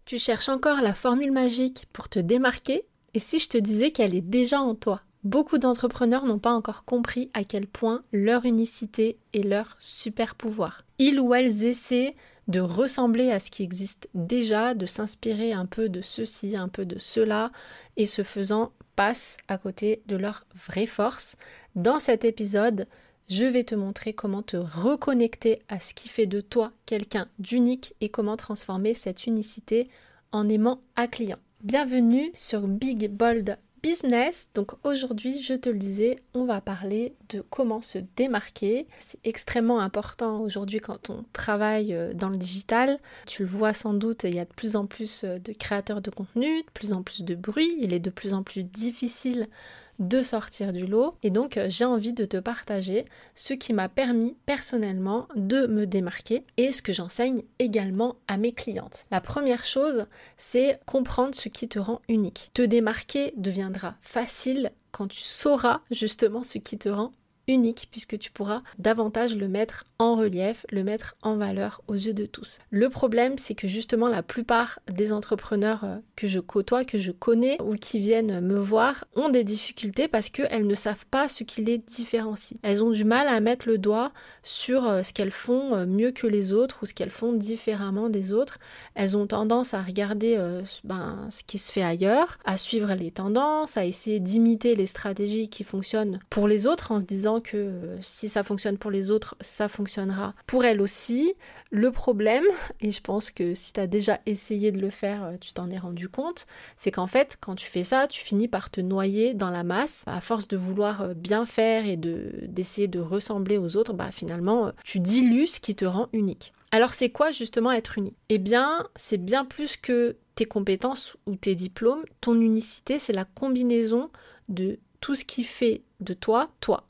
Tu cherches encore la formule magique pour te démarquer? Et si je te disais qu'elle est déjà en toi? Beaucoup d'entrepreneurs n'ont pas encore compris à quel point leur unicité est leur super pouvoir. Ils ou elles essaient de ressembler à ce qui existe déjà, de s'inspirer un peu de ceci, un peu de cela, et ce faisant passent à côté de leur vraie force. Dans cet épisode, je vais te montrer comment te reconnecter à ce qui fait de toi quelqu'un d'unique et comment transformer cette unicité en aimant à client. Bienvenue sur Big Bold Business. Donc aujourd'hui, je te le disais, on va parler de comment se démarquer. C'est extrêmement important aujourd'hui quand on travaille dans le digital. Tu le vois sans doute, il y a de plus en plus de créateurs de contenu, de plus en plus de bruit. Il est de plus en plus difficile de sortir du lot. Et donc, j'ai envie de te partager ce qui m'a permis personnellement de me démarquer et ce que j'enseigne également à mes clientes. La première chose, c'est comprendre ce qui te rend unique. Te démarquer deviendra facile quand tu sauras justement ce qui te rend unique, puisque tu pourras davantage le mettre en relief, le mettre en valeur aux yeux de tous. Le problème, c'est que justement la plupart des entrepreneurs que je côtoie, que je connais ou qui viennent me voir ont des difficultés parce qu'elles ne savent pas ce qui les différencie. Elles ont du mal à mettre le doigt sur ce qu'elles font mieux que les autres ou ce qu'elles font différemment des autres. Elles ont tendance à regarder ce qui se fait ailleurs, à suivre les tendances, à essayer d'imiter les stratégies qui fonctionnent pour les autres en se disant que si ça fonctionne pour les autres, ça fonctionnera pour elles aussi. Le problème, et je pense que si tu as déjà essayé de le faire, tu t'en es rendu compte, c'est qu'en fait, quand tu fais ça, tu finis par te noyer dans la masse. À force de vouloir bien faire et d'essayer de ressembler aux autres, finalement, tu dilues ce qui te rend unique. Alors c'est quoi justement être unique? Eh bien, c'est bien plus que tes compétences ou tes diplômes. Ton unicité, c'est la combinaison de tout ce qui fait de toi, toi.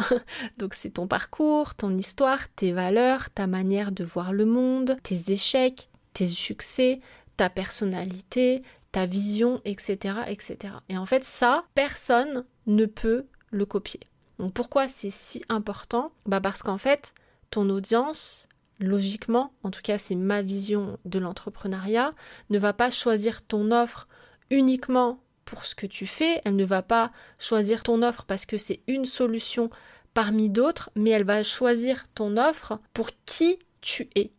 Donc c'est ton parcours, ton histoire, tes valeurs, ta manière de voir le monde, tes échecs, tes succès, ta personnalité, ta vision, etc., etc. Et en fait, ça, personne ne peut le copier. Donc pourquoi c'est si important? Parce qu'en fait, ton audience, logiquement, en tout cas c'est ma vision de l'entrepreneuriat, ne va pas choisir ton offre uniquement pour ce que tu fais, elle ne va pas choisir ton offre parce que c'est une solution parmi d'autres, mais elle va choisir ton offre pour qui tu es.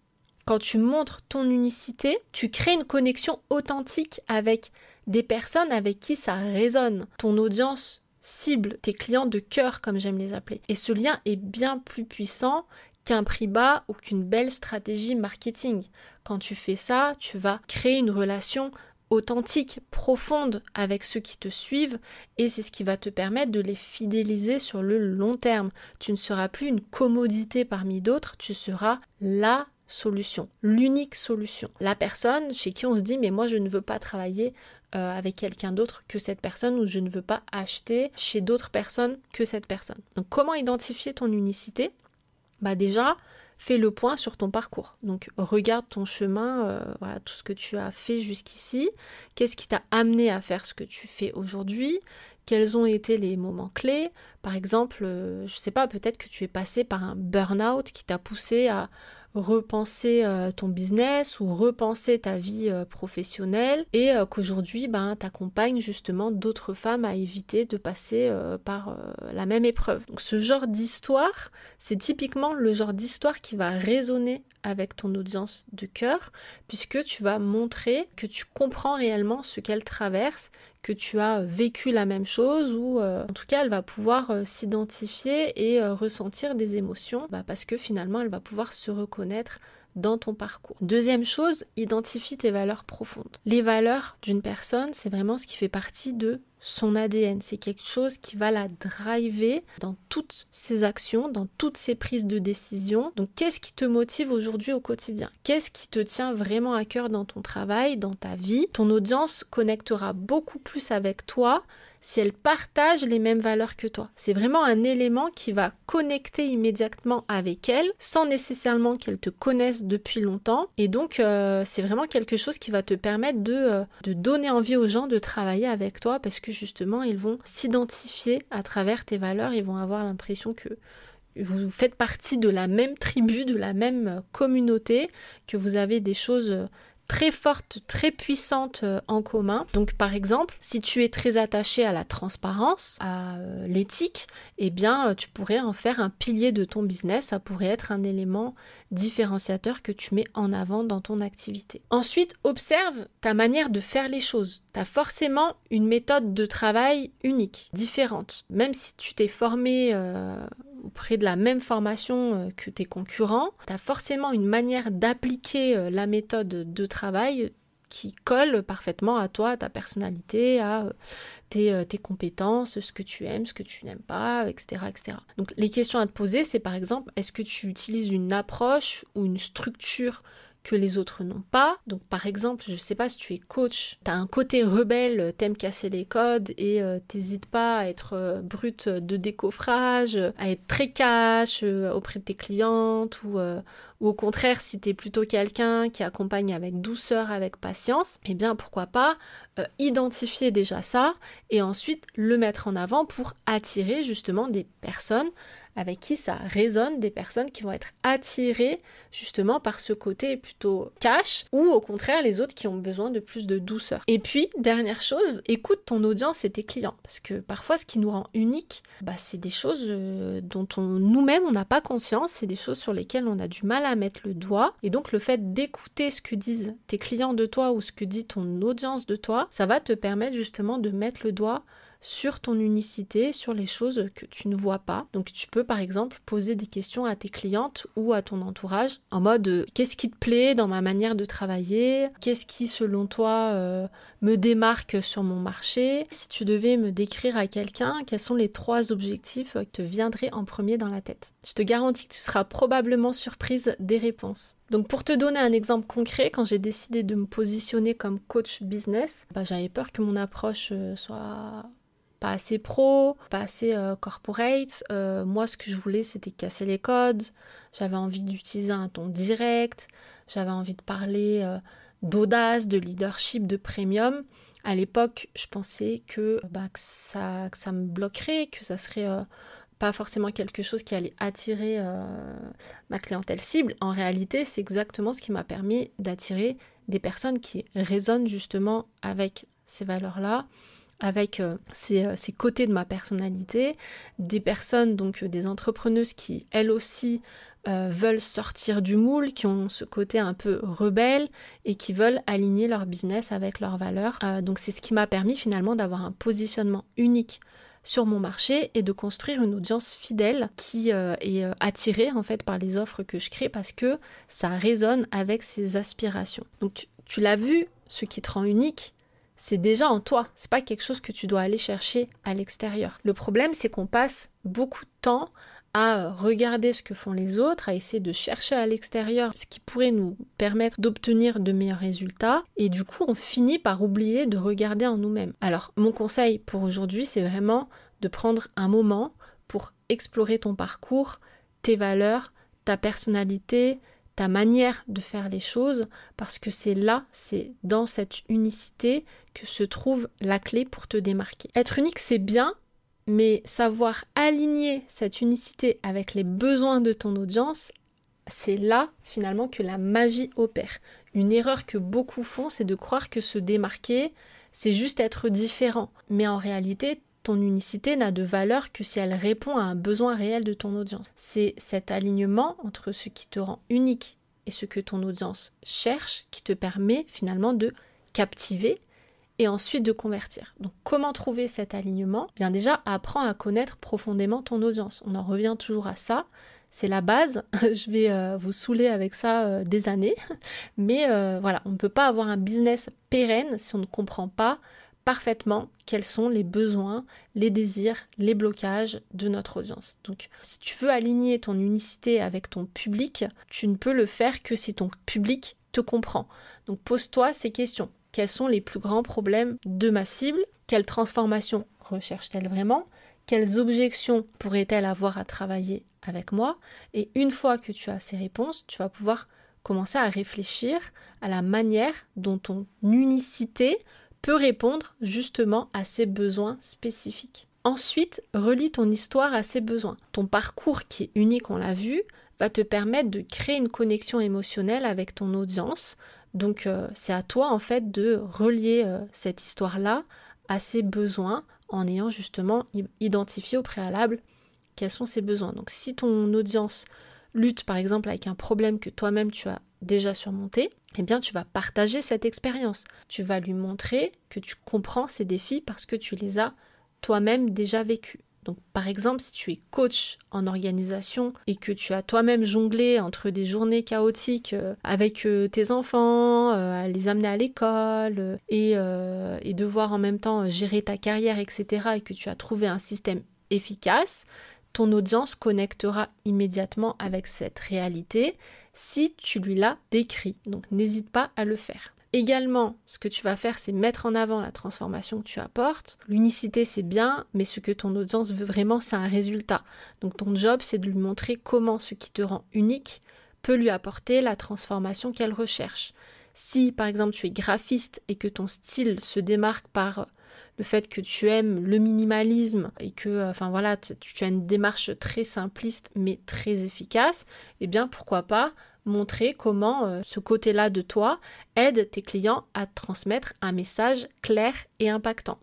Quand tu montres ton unicité, tu crées une connexion authentique avec des personnes avec qui ça résonne. Ton audience cible, tes clients de cœur comme j'aime les appeler. Et ce lien est bien plus puissant qu'un prix bas ou qu'une belle stratégie marketing. Quand tu fais ça, tu vas créer une relation authentique, profonde avec ceux qui te suivent et c'est ce qui va te permettre de les fidéliser sur le long terme. Tu ne seras plus une commodité parmi d'autres, tu seras la solution, l'unique solution. La personne chez qui on se dit mais moi je ne veux pas travailler avec quelqu'un d'autre que cette personne ou je ne veux pas acheter chez d'autres personnes que cette personne. Donc comment identifier ton unicité? Déjà, fais le point sur ton parcours. Donc regarde ton chemin, tout ce que tu as fait jusqu'ici. Qu'est-ce qui t'a amené à faire ce que tu fais aujourd'hui? Quels ont été les moments clés? Par exemple, je sais pas, peut-être que tu es passé par un burn-out qui t'a poussé à repenser ton business ou repenser ta vie professionnelle et qu'aujourd'hui t'accompagnes justement d'autres femmes à éviter de passer par la même épreuve. Donc ce genre d'histoire, c'est typiquement le genre d'histoire qui va résonner avec ton audience de cœur puisque tu vas montrer que tu comprends réellement ce qu'elle traverse, que tu as vécu la même chose ou en tout cas elle va pouvoir s'identifier et ressentir des émotions parce que finalement elle va pouvoir se reconnaître dans ton parcours. Deuxième chose, identifie tes valeurs profondes. Les valeurs d'une personne, c'est vraiment ce qui fait partie de son ADN. C'est quelque chose qui va la driver dans toutes ses actions, dans toutes ses prises de décision. Donc, qu'est-ce qui te motive aujourd'hui au quotidien? Qu'est-ce qui te tient vraiment à cœur dans ton travail, dans ta vie? Ton audience connectera beaucoup plus avec toi si elle partage les mêmes valeurs que toi. C'est vraiment un élément qui va connecter immédiatement avec elle, sans nécessairement qu'elle te connaisse depuis longtemps. Et donc, c'est vraiment quelque chose qui va te permettre de donner envie aux gens de travailler avec toi parce que justement, ils vont s'identifier à travers tes valeurs, ils vont avoir l'impression que vous faites partie de la même tribu, de la même communauté, que vous avez des choses très fortes, très puissantes en commun. Donc par exemple, si tu es très attaché à la transparence, à l'éthique, eh bien tu pourrais en faire un pilier de ton business, ça pourrait être un élément différenciateur que tu mets en avant dans ton activité. Ensuite, observe ta manière de faire les choses. Tu as forcément une méthode de travail unique, différente. Même si tu t'es formé auprès de la même formation que tes concurrents, tu as forcément une manière d'appliquer la méthode de travail qui colle parfaitement à toi, à ta personnalité, à tes compétences, ce que tu aimes, ce que tu n'aimes pas, etc., etc. Donc les questions à te poser, c'est par exemple, est-ce que tu utilises une approche ou une structure que les autres n'ont pas. Donc par exemple, je sais pas si tu es coach, tu as un côté rebelle, t'aimes casser les codes et t'hésites pas à être brute de décoffrage, à être très cash auprès de tes clientes ou au contraire, si tu es plutôt quelqu'un qui accompagne avec douceur, avec patience, eh bien pourquoi pas identifier déjà ça et ensuite le mettre en avant pour attirer justement des personnes avec qui ça résonne, des personnes qui vont être attirées justement par ce côté plutôt cash ou au contraire les autres qui ont besoin de plus de douceur. Et puis, dernière chose, écoute ton audience et tes clients parce que parfois ce qui nous rend unique, c'est des choses dont nous-mêmes on n'a pas conscience, c'est des choses sur lesquelles on a du mal à mettre le doigt et donc le fait d'écouter ce que disent tes clients de toi ou ce que dit ton audience de toi, ça va te permettre justement de mettre le doigt sur ton unicité, sur les choses que tu ne vois pas. Donc tu peux par exemple poser des questions à tes clientes ou à ton entourage en mode qu'est-ce qui te plaît dans ma manière de travailler? Qu'est-ce qui selon toi me démarque sur mon marché? Si tu devais me décrire à quelqu'un, quels sont les 3 objectifs qui te viendraient en premier dans la tête? Je te garantis que tu seras probablement surprise des réponses. Donc pour te donner un exemple concret, quand j'ai décidé de me positionner comme coach business, j'avais peur que mon approche soit pas assez pro, pas assez corporate. Moi, ce que je voulais, c'était casser les codes. J'avais envie d'utiliser un ton direct. J'avais envie de parler d'audace, de leadership, de premium. À l'époque, je pensais que ça me bloquerait, que ça serait pas forcément quelque chose qui allait attirer ma clientèle cible. En réalité, c'est exactement ce qui m'a permis d'attirer des personnes qui résonnent justement avec ces valeurs-là, avec ces côtés de ma personnalité, des personnes, donc des entrepreneuses qui, elles aussi, veulent sortir du moule, qui ont ce côté un peu rebelle et qui veulent aligner leur business avec leurs valeurs. Donc c'est ce qui m'a permis finalement d'avoir un positionnement unique sur mon marché et de construire une audience fidèle qui est attirée en fait par les offres que je crée parce que ça résonne avec ses aspirations. Donc tu l'as vu, ce qui te rend unique, c'est déjà en toi, c'est pas quelque chose que tu dois aller chercher à l'extérieur. Le problème, c'est qu'on passe beaucoup de temps à regarder ce que font les autres, à essayer de chercher à l'extérieur ce qui pourrait nous permettre d'obtenir de meilleurs résultats, et du coup, on finit par oublier de regarder en nous-mêmes. Alors, mon conseil pour aujourd'hui, c'est vraiment de prendre un moment pour explorer ton parcours, tes valeurs, ta personnalité, ta manière de faire les choses, parce que c'est là, c'est dans cette unicité que se trouve la clé pour te démarquer. Être unique, c'est bien, mais savoir aligner cette unicité avec les besoins de ton audience, c'est là finalement que la magie opère. Une erreur que beaucoup font, c'est de croire que se démarquer, c'est juste être différent. Mais en réalité, ton unicité n'a de valeur que si elle répond à un besoin réel de ton audience. C'est cet alignement entre ce qui te rend unique et ce que ton audience cherche qui te permet finalement de captiver et ensuite de convertir. Donc comment trouver cet alignement? Bien déjà, apprends à connaître profondément ton audience. On en revient toujours à ça. C'est la base. Je vais vous saouler avec ça des années. Mais voilà, on ne peut pas avoir un business pérenne si on ne comprend pas parfaitement quels sont les besoins, les désirs, les blocages de notre audience. Donc, si tu veux aligner ton unicité avec ton public, tu ne peux le faire que si ton public te comprend. Donc, pose-toi ces questions. Quels sont les plus grands problèmes de ma cible? Quelle transformation recherche-t-elle vraiment? Quelles objections pourrait-elle avoir à travailler avec moi? Et une fois que tu as ces réponses, tu vas pouvoir commencer à réfléchir à la manière dont ton unicité peut répondre justement à ces besoins spécifiques. Ensuite, relie ton histoire à ces besoins. Ton parcours qui est unique, on l'a vu, va te permettre de créer une connexion émotionnelle avec ton audience, Donc c'est à toi en fait de relier cette histoire-là à ses besoins en ayant justement identifié au préalable quels sont ses besoins. Donc si ton audience lutte par exemple avec un problème que toi-même tu as déjà surmonté, eh bien tu vas partager cette expérience. Tu vas lui montrer que tu comprends ces défis parce que tu les as toi-même déjà vécus. Donc par exemple, si tu es coach en organisation et que tu as toi-même jonglé entre des journées chaotiques avec tes enfants, à les amener à l'école et devoir en même temps gérer ta carrière, etc. et que tu as trouvé un système efficace, ton audience connectera immédiatement avec cette réalité si tu lui l'as décrit. Donc n'hésite pas à le faire. Également, ce que tu vas faire, c'est mettre en avant la transformation que tu apportes. L'unicité, c'est bien, mais ce que ton audience veut vraiment, c'est un résultat. Donc ton job, c'est de lui montrer comment ce qui te rend unique peut lui apporter la transformation qu'elle recherche. Si, par exemple, tu es graphiste et que ton style se démarque par le fait que tu aimes le minimalisme et que, tu as une démarche très simpliste mais très efficace, eh bien, pourquoi pas montrer comment ce côté-là de toi aide tes clients à transmettre un message clair et impactant.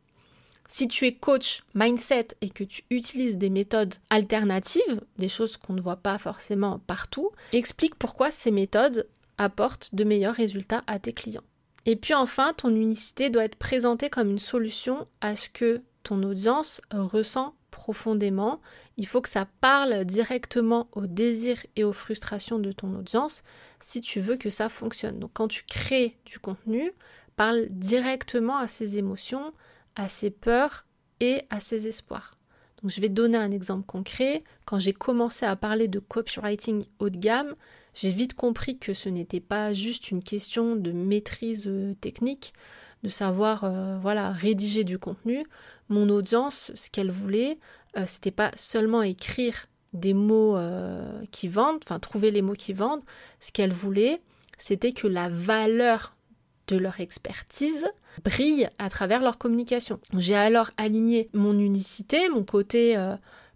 Si tu es coach mindset et que tu utilises des méthodes alternatives, des choses qu'on ne voit pas forcément partout, explique pourquoi ces méthodes apportent de meilleurs résultats à tes clients. Et puis enfin, ton unicité doit être présentée comme une solution à ce que ton audience ressent profondément. Il faut que ça parle directement aux désirs et aux frustrations de ton audience si tu veux que ça fonctionne. Donc quand tu crées du contenu, parle directement à ses émotions, à ses peurs et à ses espoirs. Donc je vais te donner un exemple concret. Quand j'ai commencé à parler de copywriting haut de gamme, j'ai vite compris que ce n'était pas juste une question de maîtrise technique, de savoir rédiger du contenu. Mon audience, ce qu'elle voulait, c'était pas seulement écrire des mots qui vendent, enfin trouver les mots qui vendent. Ce qu'elle voulait, c'était que la valeur de leur expertise brille à travers leur communication. J'ai alors aligné mon unicité, mon côté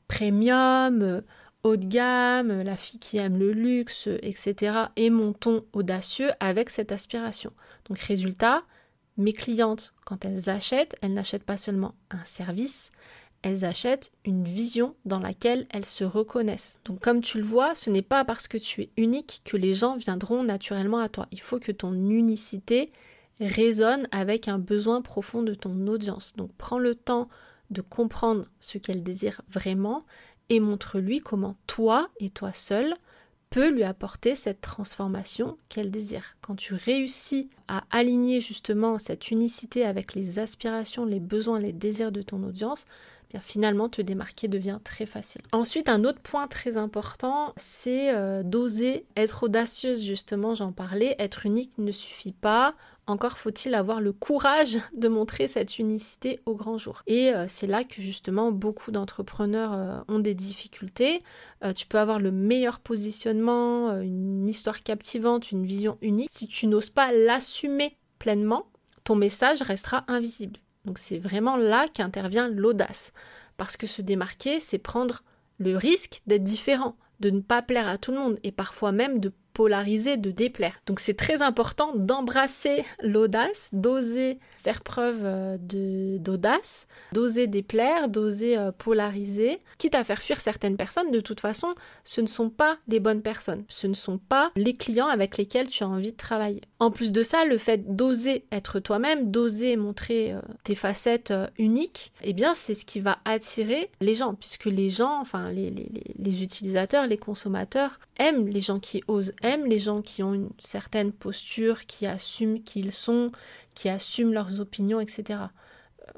premium, haut de gamme, la fille qui aime le luxe, etc. et mon ton audacieux avec cette aspiration. Donc résultat, mes clientes, quand elles n'achètent pas seulement un service, elles achètent une vision dans laquelle elles se reconnaissent. Donc comme tu le vois, ce n'est pas parce que tu es unique que les gens viendront naturellement à toi. Il faut que ton unicité résonne avec un besoin profond de ton audience. Donc prends le temps de comprendre ce qu'elle désire vraiment et montre-lui comment toi et toi seul peut lui apporter cette transformation qu'elle désire. Quand tu réussis à aligner justement cette unicité avec les aspirations, les besoins, les désirs de ton audience, bien finalement te démarquer devient très facile. Ensuite, un autre point très important, c'est d'oser être audacieuse, justement, j'en parlais. Être unique ne suffit pas. Encore faut-il avoir le courage de montrer cette unicité au grand jour. Et c'est là que justement beaucoup d'entrepreneurs ont des difficultés. Tu peux avoir le meilleur positionnement, une histoire captivante, une vision unique. Si tu n'oses pas l'assumer pleinement, ton message restera invisible. Donc c'est vraiment là qu'intervient l'audace. Parce que se démarquer, c'est prendre le risque d'être différent, de ne pas plaire à tout le monde et parfois même de polariser, de déplaire. Donc c'est très important d'embrasser l'audace, d'oser faire preuve d'audace, d'oser déplaire, d'oser polariser, quitte à faire fuir certaines personnes. De toute façon, ce ne sont pas les bonnes personnes, ce ne sont pas les clients avec lesquels tu as envie de travailler. En plus de ça, le fait d'oser être toi-même, d'oser montrer tes facettes uniques, eh bien c'est ce qui va attirer les gens, puisque les gens, enfin les utilisateurs, les consommateurs aiment les gens qui osent, aiment les gens qui ont une certaine posture, qui assument qui ils sont, qui assument leurs opinions, etc.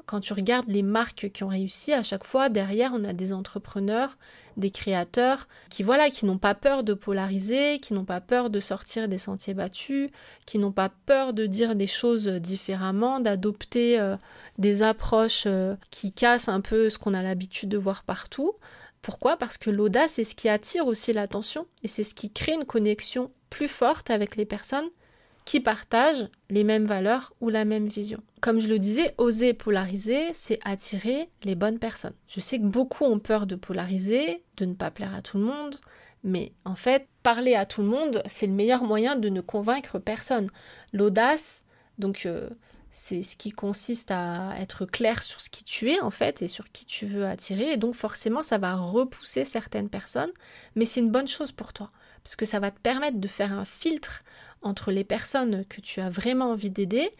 Quand tu regardes les marques qui ont réussi, à chaque fois, derrière, on a des entrepreneurs, des créateurs qui n'ont pas peur de polariser, qui n'ont pas peur de sortir des sentiers battus, qui n'ont pas peur de dire des choses différemment, d'adopter des approches qui cassent un peu ce qu'on a l'habitude de voir partout. Pourquoi ? Parce que l'audace, c'est ce qui attire aussi l'attention et c'est ce qui crée une connexion plus forte avec les personnes qui partagent les mêmes valeurs ou la même vision. Comme je le disais, oser polariser, c'est attirer les bonnes personnes. Je sais que beaucoup ont peur de polariser, de ne pas plaire à tout le monde, Mais en fait, parler à tout le monde, c'est le meilleur moyen de ne convaincre personne. L'audace, donc c'est ce qui consiste à être clair sur ce qui tu es en fait et sur qui tu veux attirer. Et donc forcément, ça va repousser certaines personnes, mais c'est une bonne chose pour toi. Parce que ça va te permettre de faire un filtre entre les personnes que tu as vraiment envie d'aider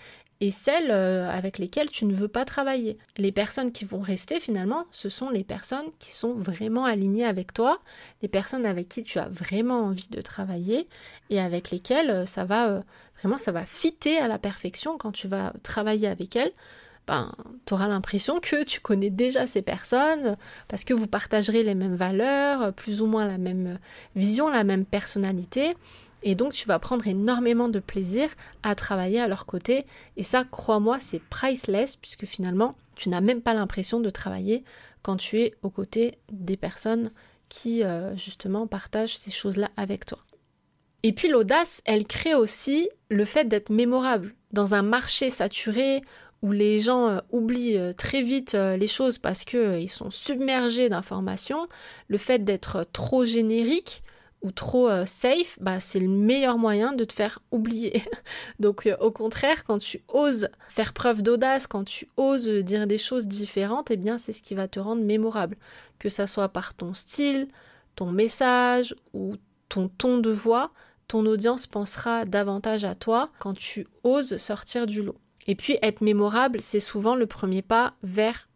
et celles avec lesquelles tu ne veux pas travailler. Les personnes qui vont rester finalement, ce sont les personnes qui sont vraiment alignées avec toi, les personnes avec qui tu as vraiment envie de travailler et avec lesquelles ça va fitter à la perfection quand tu vas travailler avec elles. Tu auras l'impression que tu connais déjà ces personnes parce que vous partagerez les mêmes valeurs, plus ou moins la même vision, la même personnalité. Et donc, tu vas prendre énormément de plaisir à travailler à leur côté. Et ça, crois-moi, c'est priceless puisque finalement, tu n'as même pas l'impression de travailler quand tu es aux côtés des personnes qui, justement, partagent ces choses-là avec toi. Et puis, l'audace, elle crée aussi le fait d'être mémorable. Dans un marché saturé où les gens oublient très vite les choses parce qu'ils sont submergés d'informations, le fait d'être trop générique ou trop safe, c'est le meilleur moyen de te faire oublier. Donc au contraire, quand tu oses faire preuve d'audace, quand tu oses dire des choses différentes, eh bien c'est ce qui va te rendre mémorable. Que ça soit par ton style, ton message ou ton ton de voix, ton audience pensera davantage à toi quand tu oses sortir du lot. Et puis être mémorable, c'est souvent le premier pas vers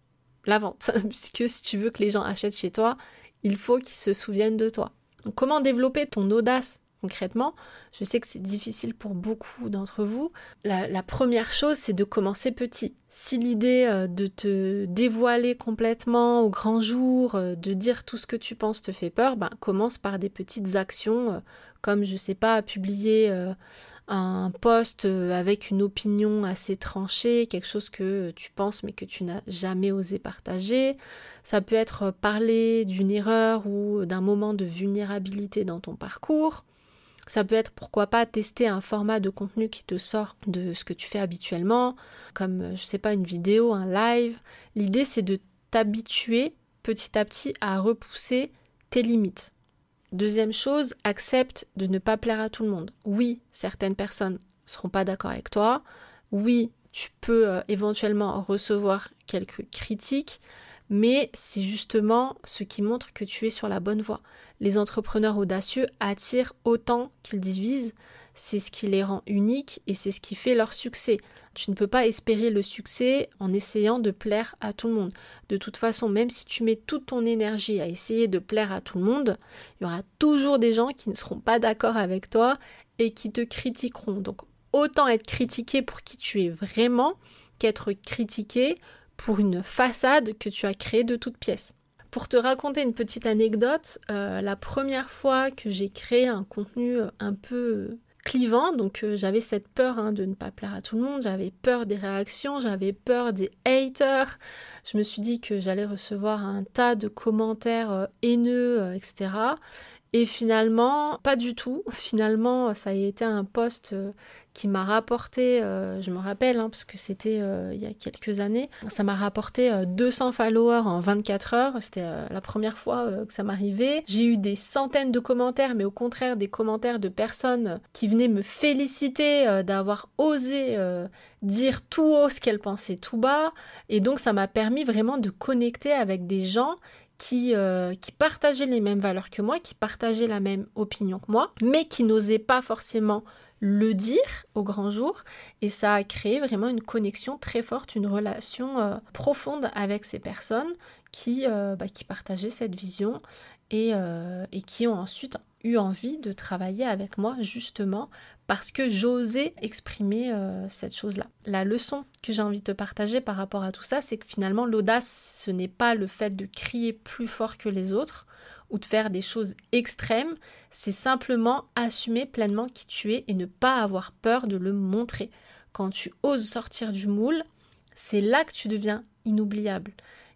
la vente. Puisque si tu veux que les gens achètent chez toi, il faut qu'ils se souviennent de toi. Donc, comment développer ton audace concrètement? Je sais que c'est difficile pour beaucoup d'entre vous. La première chose, c'est de commencer petit. Si l'idée de te dévoiler complètement au grand jour, de dire tout ce que tu penses te fait peur, commence par des petites actions comme, je sais pas, publier un post avec une opinion assez tranchée, quelque chose que tu penses mais que tu n'as jamais osé partager. Ça peut être parler d'une erreur ou d'un moment de vulnérabilité dans ton parcours. Ça peut être, pourquoi pas, tester un format de contenu qui te sort de ce que tu fais habituellement, comme, je sais pas, une vidéo, un live. L'idée, c'est de t'habituer petit à petit à repousser tes limites. Deuxième chose, accepte de ne pas plaire à tout le monde. Oui, certaines personnes ne seront pas d'accord avec toi. Oui, tu peux éventuellement recevoir quelques critiques, mais c'est justement ce qui montre que tu es sur la bonne voie. Les entrepreneurs audacieux attirent autant qu'ils divisent, c'est ce qui les rend uniques et c'est ce qui fait leur succès. Tu ne peux pas espérer le succès en essayant de plaire à tout le monde. De toute façon, même si tu mets toute ton énergie à essayer de plaire à tout le monde, il y aura toujours des gens qui ne seront pas d'accord avec toi et qui te critiqueront. Donc autant être critiqué pour qui tu es vraiment qu'être critiqué pour une façade que tu as créée de toutes pièces. Pour te raconter une petite anecdote, la première fois que j'ai créé un contenu un peu clivant, donc j'avais cette peur de ne pas plaire à tout le monde, j'avais peur des réactions, j'avais peur des haters, je me suis dit que j'allais recevoir un tas de commentaires haineux, etc. Et finalement, pas du tout. Finalement, ça a été un post qui m'a rapporté, je me rappelle, parce que c'était il y a quelques années, ça m'a rapporté 200 followers en 24 heures. C'était la première fois que ça m'arrivait. J'ai eu des centaines de commentaires, mais au contraire des commentaires de personnes qui venaient me féliciter d'avoir osé dire tout haut ce qu'elles pensaient tout bas. Et donc, ça m'a permis vraiment de connecter avec des gens qui partageaient les mêmes valeurs que moi, qui partageaient la même opinion que moi, mais qui n'osaient pas forcément le dire au grand jour. Et ça a créé vraiment une connexion très forte, une relation profonde avec ces personnes qui partageaient cette vision et qui ont ensuite eu envie de travailler avec moi justement parce que j'osais exprimer cette chose-là. La leçon que j'ai envie de te partager par rapport à tout ça, c'est que finalement l'audace, ce n'est pas le fait de crier plus fort que les autres ou de faire des choses extrêmes, c'est simplement assumer pleinement qui tu es et ne pas avoir peur de le montrer. Quand tu oses sortir du moule, c'est là que tu deviens inoubliable.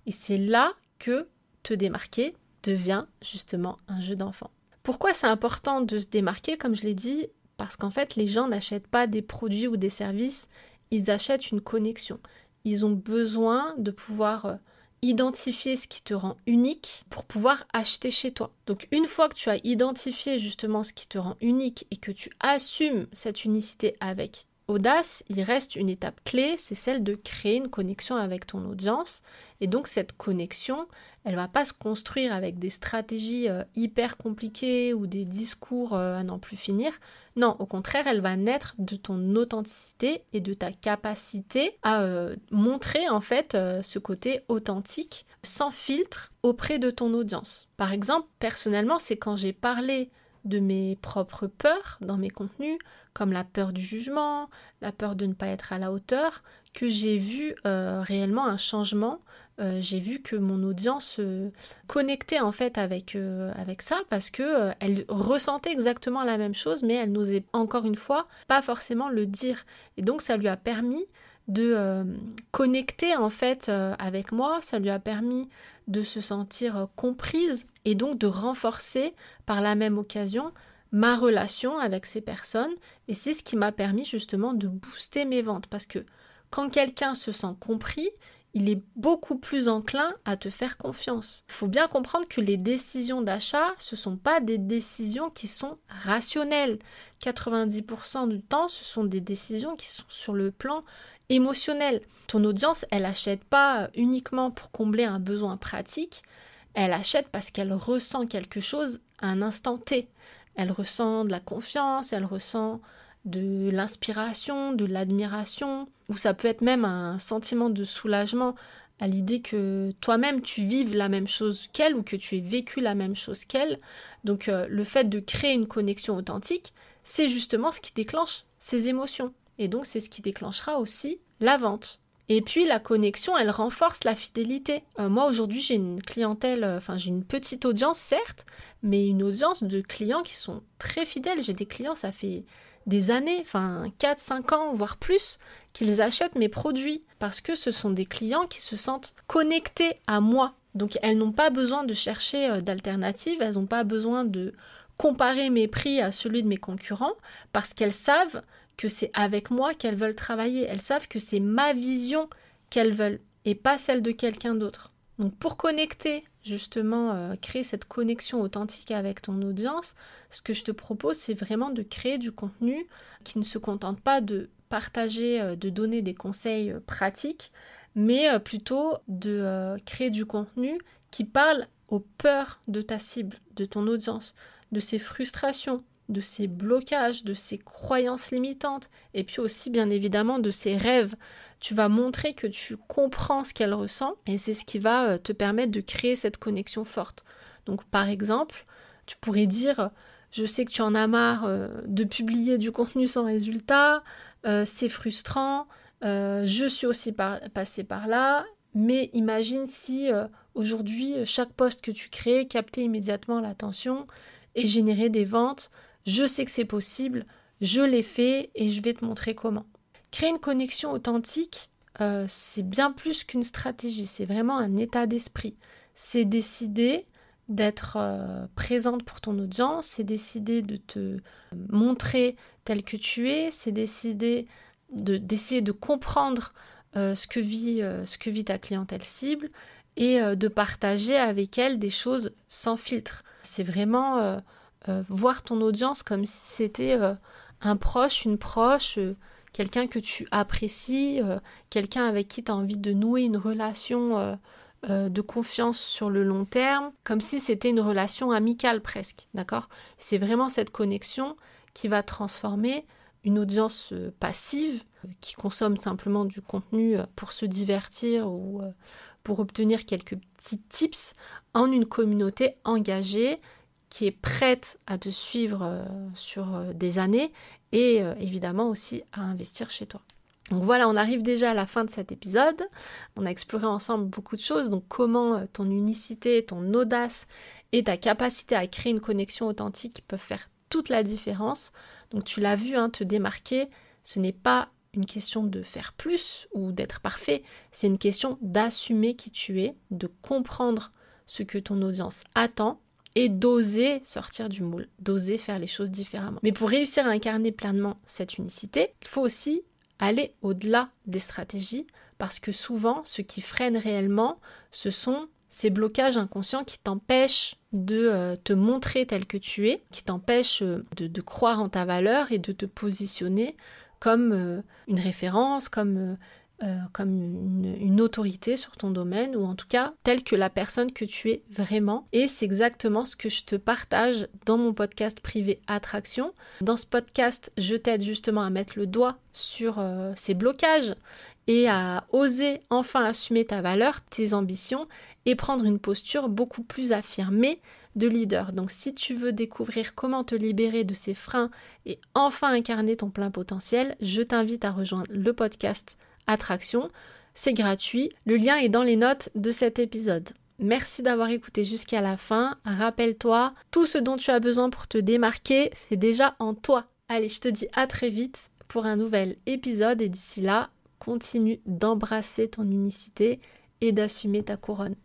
Et c'est là que te démarquer devient justement un jeu d'enfant. Pourquoi c'est important de se démarquer, comme je l'ai dit? Parce qu'en fait, les gens n'achètent pas des produits ou des services, ils achètent une connexion. Ils ont besoin de pouvoir identifier ce qui te rend unique pour pouvoir acheter chez toi. Donc une fois que tu as identifié justement ce qui te rend unique et que tu assumes cette unicité avec audace, il reste une étape clé, c'est celle de créer une connexion avec ton audience. Et donc cette connexion, elle va pas se construire avec des stratégies hyper compliquées ou des discours à n'en plus finir. Non, au contraire, elle va naître de ton authenticité et de ta capacité à montrer en fait ce côté authentique, sans filtre, auprès de ton audience. Par exemple, personnellement, c'est quand j'ai parlé de mes propres peurs dans mes contenus, comme la peur du jugement, la peur de ne pas être à la hauteur, que j'ai vu réellement un changement. J'ai vu que mon audience connectait en fait avec ça parce que elle ressentait exactement la même chose, mais elle n'osait encore une fois pas forcément le dire. Et donc ça lui a permis de connecter en fait avec moi, ça lui a permis de se sentir comprise et donc de renforcer par la même occasion ma relation avec ces personnes. Et c'est ce qui m'a permis justement de booster mes ventes parce que quand quelqu'un se sent compris, il est beaucoup plus enclin à te faire confiance. Il faut bien comprendre que les décisions d'achat, ce ne sont pas des décisions qui sont rationnelles. 90% du temps, ce sont des décisions qui sont sur le plan émotionnel. Ton audience, elle n'achète pas uniquement pour combler un besoin pratique, elle achète parce qu'elle ressent quelque chose à un instant T. Elle ressent de la confiance, elle ressent de l'inspiration, de l'admiration, ou ça peut être même un sentiment de soulagement à l'idée que toi-même tu vives la même chose qu'elle ou que tu aies vécu la même chose qu'elle. Donc le fait de créer une connexion authentique, c'est justement ce qui déclenche ces émotions. Et donc c'est ce qui déclenchera aussi la vente. Et puis la connexion, elle renforce la fidélité. Moi aujourd'hui j'ai une clientèle, j'ai une petite audience certes, mais une audience de clients qui sont très fidèles. J'ai des clients, ça fait des années, 4, 5 ans, voire plus, qu'ils achètent mes produits parce que ce sont des clients qui se sentent connectés à moi. Donc elles n'ont pas besoin de chercher d'alternatives, elles n'ont pas besoin de comparer mes prix à celui de mes concurrents parce qu'elles savent que c'est avec moi qu'elles veulent travailler. Elles savent que c'est ma vision qu'elles veulent et pas celle de quelqu'un d'autre. Donc pour connecter, justement, créer cette connexion authentique avec ton audience, ce que je te propose, c'est vraiment de créer du contenu qui ne se contente pas de partager, de donner des conseils pratiques, mais plutôt de créer du contenu qui parle aux peurs de ta cible, de ton audience, de ses frustrations, de ses blocages, de ses croyances limitantes, et puis aussi bien évidemment de ses rêves. Tu vas montrer que tu comprends ce qu'elle ressent, et c'est ce qui va te permettre de créer cette connexion forte. Donc par exemple, tu pourrais dire « Je sais que tu en as marre de publier du contenu sans résultat, c'est frustrant, je suis aussi passée par là, mais imagine si aujourd'hui, chaque post que tu crées captait immédiatement l'attention et générait des ventes. Je sais que c'est possible, je l'ai fait et je vais te montrer comment. » Créer une connexion authentique, c'est bien plus qu'une stratégie, c'est vraiment un état d'esprit. C'est décider d'être présente pour ton audience, c'est décider de te montrer tel que tu es, c'est décider d'essayer de comprendre ce que vit ta clientèle cible et de partager avec elle des choses sans filtre. C'est vraiment voir ton audience comme si c'était un proche, une proche, quelqu'un que tu apprécies, quelqu'un avec qui tu as envie de nouer une relation de confiance sur le long terme, comme si c'était une relation amicale presque, d'accord ? C'est vraiment cette connexion qui va transformer une audience passive, qui consomme simplement du contenu pour se divertir ou pour obtenir quelques petits tips, en une communauté engagée qui est prête à te suivre sur des années et évidemment aussi à investir chez toi. Donc voilà, on arrive déjà à la fin de cet épisode. On a exploré ensemble beaucoup de choses, donc comment ton unicité, ton audace et ta capacité à créer une connexion authentique peuvent faire toute la différence. Donc tu l'as vu, te démarquer, ce n'est pas une question de faire plus ou d'être parfait, c'est une question d'assumer qui tu es, de comprendre ce que ton audience attend et d'oser sortir du moule, d'oser faire les choses différemment. Mais pour réussir à incarner pleinement cette unicité, il faut aussi aller au-delà des stratégies parce que souvent, ce qui freine réellement, ce sont ces blocages inconscients qui t'empêchent de te montrer tel que tu es, qui t'empêchent de croire en ta valeur et de te positionner comme une référence, comme une autorité sur ton domaine, ou en tout cas telle que la personne que tu es vraiment. Et c'est exactement ce que je te partage dans mon podcast privé Attraction. Dans ce podcast, je t'aide justement à mettre le doigt sur ces blocages et à oser enfin assumer ta valeur, tes ambitions et prendre une posture beaucoup plus affirmée de leader. Donc si tu veux découvrir comment te libérer de ces freins et enfin incarner ton plein potentiel, je t'invite à rejoindre le podcast Attraction. C'est gratuit. Le lien est dans les notes de cet épisode. Merci d'avoir écouté jusqu'à la fin. Rappelle-toi, tout ce dont tu as besoin pour te démarquer, c'est déjà en toi. Allez, je te dis à très vite pour un nouvel épisode et d'ici là, continue d'embrasser ton unicité et d'assumer ta couronne.